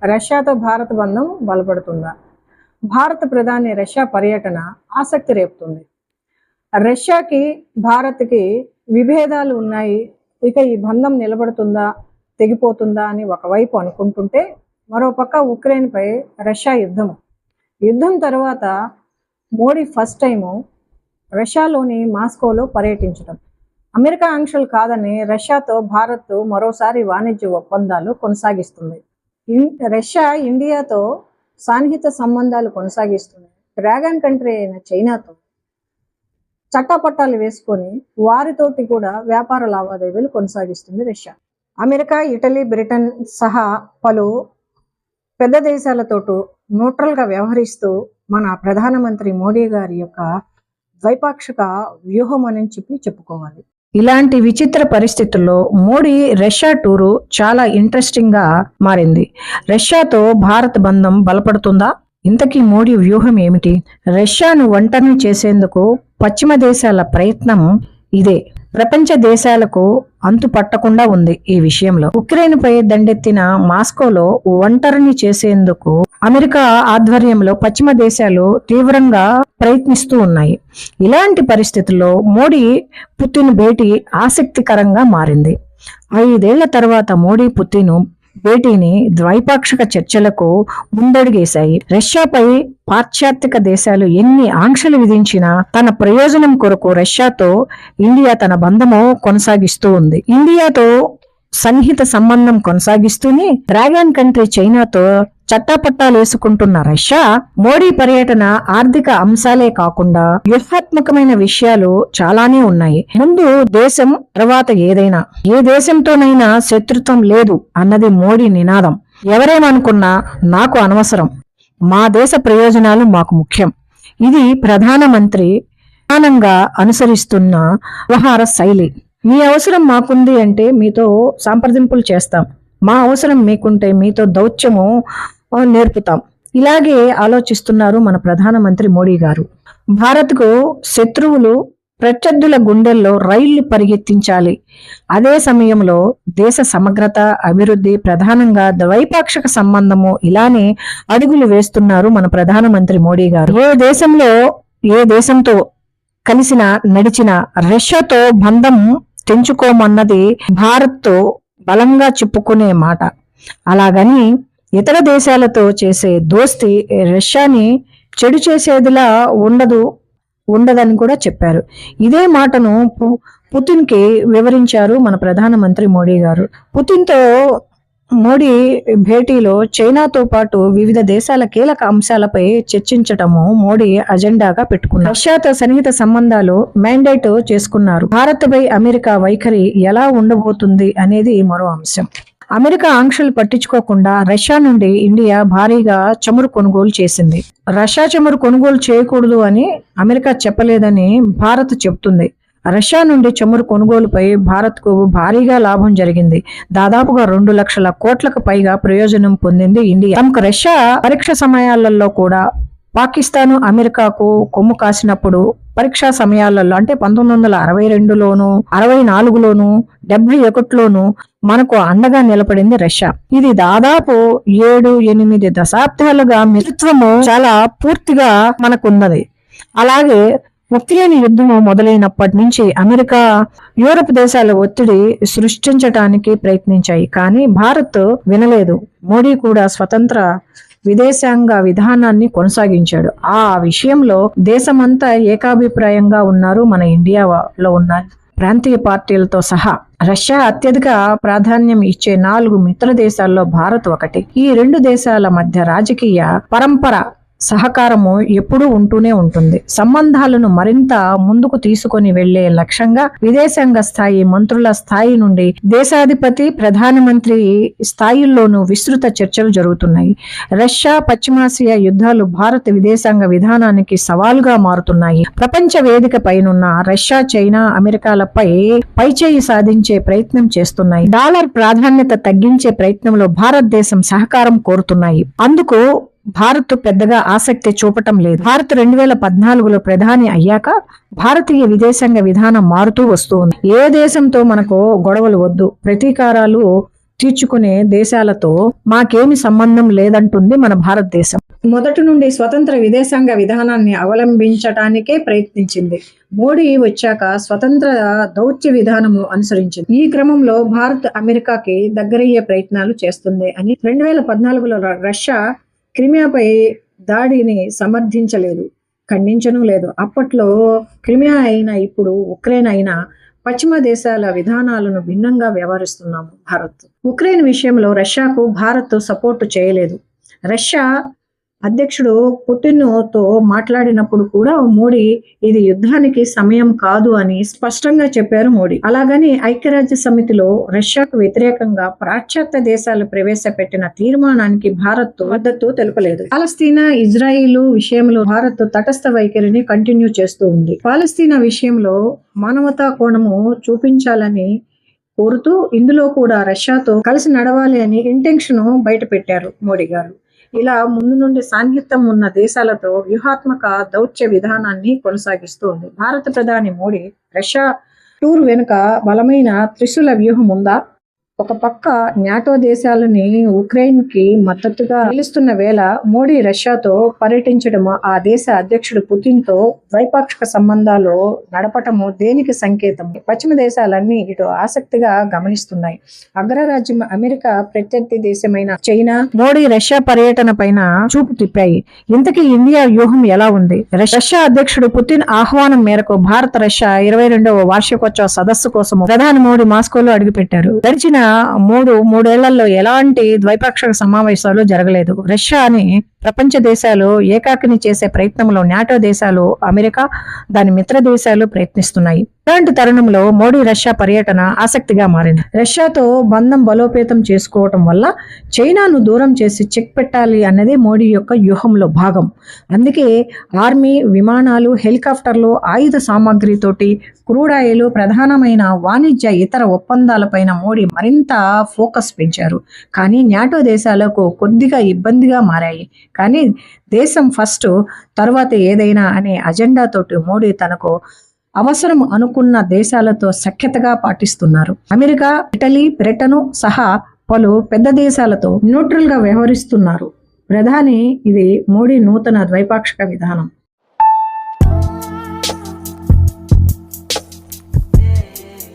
రష్యాతో భారత బంధం బలపడుతుందా? భారత ప్రధాని రష్యా పర్యటన ఆసక్తి రేపుతుంది. రష్యాకి భారత్కి విభేదాలు ఉన్నాయి. ఇక ఈ బంధం నిలబడుతుందా, తెగిపోతుందా అని ఒకవైపు అనుకుంటుంటే, మరోపక్క ఉక్రెయిన్పై రష్యా యుద్ధం తర్వాత మోడీ ఫస్ట్ టైము రష్యాలోని మాస్కోలో పర్యటించడం. అమెరికా ఆంక్షలు కాదని రష్యాతో భారత్ మరోసారి వాణిజ్య ఒప్పందాలు కొనసాగిస్తుంది. రష్యా ఇండియాతో సాన్నిహిత సంబంధాలు కొనసాగిస్తుంది. డ్రాగన్ కంట్రీ అయిన చైనాతో చట్టాపట్టాలు వేసుకొని వారితోటి కూడా వ్యాపార లావాదేవీలు కొనసాగిస్తుంది రష్యా. అమెరికా, ఇటలీ, బ్రిటన్ సహా పలు పెద్ద దేశాలతో న్యూట్రల్గా వ్యవహరిస్తూ మన ప్రధానమంత్రి మోడీ గారి యొక్క ద్వైపాక్షిక వ్యూహం అని చెప్పుకోవాలి. ఇలాంటి విచిత్ర పరిస్థితుల్లో మోడీ రష్యా టూరు చాలా ఇంట్రెస్టింగ్ గా మారింది. రష్యాతో భారత్ బంధం బలపడుతుందా? ఇంతకీ మోడీ వ్యూహం ఏమిటి? రష్యాను ఒంటరిని చేసేందుకు పశ్చిమ దేశాల ప్రయత్నం ఇదే. ప్రపంచ దేశాలకు అంతు పట్టకుండా ఉంది ఈ విషయంలో. ఉక్రెయిన్ పై దండెత్తిన మాస్కోలో ఒంటరిని చేసేందుకు అమెరికా ఆధ్వర్యంలో పశ్చిమ దేశాలు తీవ్రంగా ప్రయత్నిస్తూ ఉన్నాయి. ఇలాంటి పరిస్థితుల్లో మోడీ పుతిన్ భేటీ ఆసక్తికరంగా మారింది. 5 ఏళ్ల తర్వాత మోడీ పుతిన్ భేటీని ద్వైపాక్షిక చర్చలకు ముందడుగేశాయి. రష్యాపై పాశ్చాత్యక దేశాలు ఎన్ని ఆంక్షలు విధించినా తన ప్రయోజనం కొరకు రష్యాతో ఇండియా తన బంధము కొనసాగిస్తూ ఉంది. ఇండియాతో సన్నిహిత సంబంధం కొనసాగిస్తూనే డ్రాగన్ కంట్రీ చైనాతో చట్టాపట్టాలు వేసుకుంటున్న రష్యా మోడీ పర్యటన ఆర్థిక అంశాలే కాకుండా వ్యూహాత్మకమైన విషయాలు చాలానే ఉన్నాయి. ముందు దేశం, తర్వాత ఏదైనా. ఏ దేశంతోనైనా శత్రుత్వం లేదు అన్నది మోడీ నినాదం. ఎవరేమనుకున్నా నాకు అనవసరం, మా దేశ ప్రయోజనాలు మాకు ముఖ్యం. ఇది ప్రధానమంత్రి ప్రధానంగా అనుసరిస్తున్న వ్యవహార శైలి. మీ అవసరం మాకుంది అంటే మీతో సంప్రదింపులు చేస్తాం, మా అవసరం మీకుంటే మీతో దౌత్యము నేర్పుతాం. ఇలాగే ఆలోచిస్తున్నారు మన ప్రధానమంత్రి మోడీ గారు. భారత్కు శత్రువులు ప్రత్యర్థుల గుండెల్లో రైళ్లు పరిగెత్తించాలి. అదే సమయంలో దేశ సమగ్రత, అభివృద్ధి, ప్రధానంగా ద్వైపాక్షిక సంబంధము ఇలానే అడుగులు వేస్తున్నారు మన ప్రధానమంత్రి మోడీ గారు. ఏ దేశంతో కలిసిన నడిచిన రష్యాతో బంధం తెంచుకోమన్నది భారత్తో బలంగా చెప్పుకునే మాట. అలాగని ఇతర దేశాలతో చేసే దోస్తీ రష్యాని చెడు చేసేదిలా ఉండదని కూడా చెప్పారు. ఇదే మాటను పుతిన్కి వివరించారు మన ప్రధానమంత్రి మోడీ గారు. పుతిన్తో మోడీ భేటీలో చైనాతో పాటు వివిధ దేశాల కీలక అంశాలపై చర్చించటము మోడీ అజెండాగా పెట్టుకున్నారు. రష్యాతో సన్నిహిత సంబంధాలు మ్యాండేట్ చేసుకున్నారు. భారత్పై అమెరికా వైఖరి ఎలా ఉండబోతుంది అనేది మరో అంశం. అమెరికా ఆంక్షలు పట్టించుకోకుండా రష్యా నుండి ఇండియా భారీగా చమురు కొనుగోలు చేసింది. రష్యా చమురు కొనుగోలు చేయకూడదు అని అమెరికా చెప్పలేదని భారత్ చెబుతుంది. రష్యా నుండి చమురు కొనుగోలుపై భారత్కు భారీగా లాభం జరిగింది. దాదాపుగా 2 లక్షల కోట్లకు పైగా ప్రయోజనం పొందింది ఇండియా. తమకు రష్యా పరీక్ష సమయాలలో కూడా పాకిస్తాను అమెరికాకు కొమ్ము కాసినప్పుడు పరీక్షా సమయాలలో అంటే 1962లోను, 64లోను, 71లోను మనకు అండగా నిలబడింది రష్యా. ఇది దాదాపు 7-8 దశాబ్దాలుగా మిత్రత్వము చాలా పూర్తిగా మనకున్నది. అలాగే ఉక్రెయిన్ యుద్ధము మొదలైనప్పటి నుంచి అమెరికా, యూరప్ దేశాల ఒత్తిడి సృష్టించడానికి ప్రయత్నించాయి. కానీ భారత్ వినలేదు. మోడీ కూడా స్వతంత్ర విదేశాంగ విధానాన్ని కొనసాగించాడు. ఆ విషయంలో దేశమంతా ఏకాభిప్రాయంగా ఉన్నారు మన ఇండియాలో ఉన్న ప్రాంతీయ పార్టీలతో సహా. రష్యా అత్యధిక ప్రాధాన్యం ఇచ్చే 4 మిత్ర దేశాల్లో భారత్ ఒకటి. ఈ 2 దేశాల మధ్య రాజకీయ పరంపర సహకారము ఎప్పుడూ ఉంటూనే ఉంటుంది. సంబంధాలను మరింత ముందుకు తీసుకొని వెళ్లే లక్ష్యంగా విదేశాంగ స్థాయి మంత్రుల స్థాయి నుండి దేశాధిపతి, ప్రధానమంత్రి స్థాయిల్లోనూ విస్తృత చర్చలు జరుగుతున్నాయి. రష్యా పశ్చిమాసియా యుద్ధాలు భారత విదేశాంగ విధానానికి సవాలుగా మారుతున్నాయి. ప్రపంచ వేదిక పైనున్న రష్యా, చైనా, అమెరికాలపై పైచేయి సాధించే ప్రయత్నం చేస్తున్నాయి. డాలర్ ప్రాధాన్యత తగ్గించే ప్రయత్నంలో భారతదేశం సహకారం కోరుతున్నాయి. అందుకు భారత్ పెద్దగా ఆసక్తి చూపటం లేదు. భారత్ 2014లో ప్రధాని అయ్యాక భారతీయ విదేశాంగ విధానం మారుతూ వస్తుంది. ఏ దేశంతో మనకు గొడవలు వద్దు, ప్రతీకారాలు తీర్చుకునే దేశాలతో మాకేమి సంబంధం లేదంటుంది మన భారతదేశం. మొదటి నుండి స్వతంత్ర విదేశాంగ విధానాన్ని అవలంబించటానికే ప్రయత్నించింది. మోడీ వచ్చాక స్వతంత్ర దౌత్య విధానము అనుసరించింది. ఈ క్రమంలో భారత్ అమెరికాకి దగ్గరయ్యే ప్రయత్నాలు చేస్తుంది అని 2014లో రష్యా క్రిమియాపై దాడిని సమర్థించలేదు, ఖండించను లేదు. అప్పట్లో క్రిమియా అయినా ఇప్పుడు ఉక్రెయిన్ అయినా పశ్చిమ దేశాల విధానాలను భిన్నంగా వ్యవహరిస్తున్నాము. భారత్ ఉక్రెయిన్ విషయంలో రష్యాకు భారత్ సపోర్టు చేయలేదు. రష్యా అధ్యక్షుడు పుతిన్తో మాట్లాడినప్పుడు కూడా మోడీ ఇది యుద్ధానికి సమయం కాదు అని స్పష్టంగా చెప్పారు మోడీ. అలాగని ఐక్యరాజ్య సమితిలో రష్యాకు వ్యతిరేకంగా పాశ్చాత్య దేశాలు ప్రవేశపెట్టిన తీర్మానానికి భారత్ మద్దతు తెలుపలేదు. పాలస్తీనా ఇజ్రాయిల్ విషయంలో భారత్ తటస్థ వైఖరిని కంటిన్యూ చేస్తూ ఉంది. పాలస్తీనా విషయంలో మానవతా కోణము చూపించాలని కోరుతూ ఇందులో కూడా రష్యాతో కలిసి నడవాలి అని ఇంటెన్షన్ బయట పెట్టారు మోడీ గారు. ఇలా ముందు నుండి సాన్నిహిత్యం ఉన్న దేశాలతో వ్యూహాత్మక దౌత్య విధానాన్ని కొనసాగిస్తూ ఉంది. భారత ప్రధాని మోడీ రష్యా టూర్ వెనుక బలమైన త్రిశూల వ్యూహం ఉందా? ఒక పక్క న్యాటో దేశాలని ఉక్రెయిన్ కి మద్దతుగా నిలుస్తున్న వేళ మోడీ రష్యాతో పర్యటించడము, ఆ దేశ అధ్యక్షుడు పుతిన్ తో ద్వైపాక్షిక సంబంధాలు నడపటము దేనికి సంకేతం? పశ్చిమ దేశాలన్నీ ఇటు ఆసక్తిగా గమనిస్తున్నాయి. అగ్రరాజ్యం అమెరికా ప్రత్యర్థి దేశమైన చైనా మోడీ రష్యా పర్యటన పైన చూపు తిప్పాయి. ఇంతకీ ఇండియా వ్యూహం ఎలా ఉంది? రష్యా అధ్యక్షుడు పుతిన్ ఆహ్వానం మేరకు భారత రష్యా 22వ వార్షికోత్సవ సదస్సు కోసం ప్రధాని మోడీ మాస్కోలో అడుగుపెట్టారు. గడిచిన మూడేళ్లలో ఎలాంటి ద్వైపాక్షిక సమావేశాలు జరగలేదు. రష్యాని ప్రపంచ దేశాలు ఏకాకిని చేసే ప్రయత్నంలో నాటో దేశాలు, అమెరికా, దాని మిత్ర దేశాలు ప్రయత్నిస్తున్నాయి. ఇలాంటి తరుణంలో మోడీ రష్యా పర్యటన ఆసక్తిగా మారింది. రష్యాతో బంధం బలోపేతం చేసుకోవటం వల్ల చైనాను దూరం చేసి చెక్ పెట్టాలి అన్నది మోడీ యొక్క వ్యూహంలో భాగం. అందుకే ఆర్మీ, విమానాలు, హెలికాప్టర్లు, ఆయుధ సామాగ్రితోటి క్రూడ్ ఆయిల్, ప్రధానమైన వాణిజ్య ఇతర ఒప్పందాలపైన మోడీ మరింత ఫోకస్ పెంచారు. కానీ నాటో దేశాలకు కొద్దిగా ఇబ్బందిగా మారాయి. కానీ దేశం ఫస్ట్, తర్వాత ఏదైనా అనే అజెండాతోటి మోడీ తనకు అవసరం అనుకున్న దేశాలతో సఖ్యతగా పాటిస్తున్నారు. అమెరికా, ఇటలీ, బ్రిటన్ సహా పలు పెద్ద దేశాలతో న్యూట్రల్ గా వ్యవహరిస్తున్నారు ప్రధాని. ఇది మోడీ నూతన ద్వైపాక్షిక విధానం.